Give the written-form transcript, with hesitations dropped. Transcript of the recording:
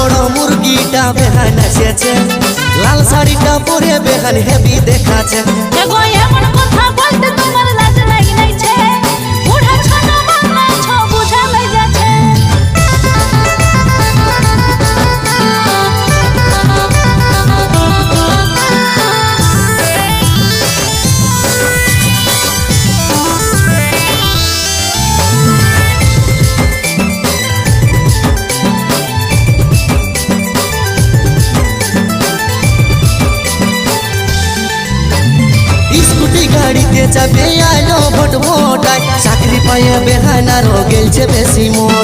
বড় মুরগিটা বেহান নাচেছে, লাল শাড়িটা পরে বেহান হেভি দেখাচ্ছে। এগো এমন কথা বলতে তোমার লাজ লাগি নাইছে, বুড়া ছোট বাংলা ছ বুঝা লই যাচ্ছে। স্কুটি গাড়িতে যাবে আলো ভোট ভোটায়, চাকরি পাইয়ে বেহান আরো গেলছে বেশি মন।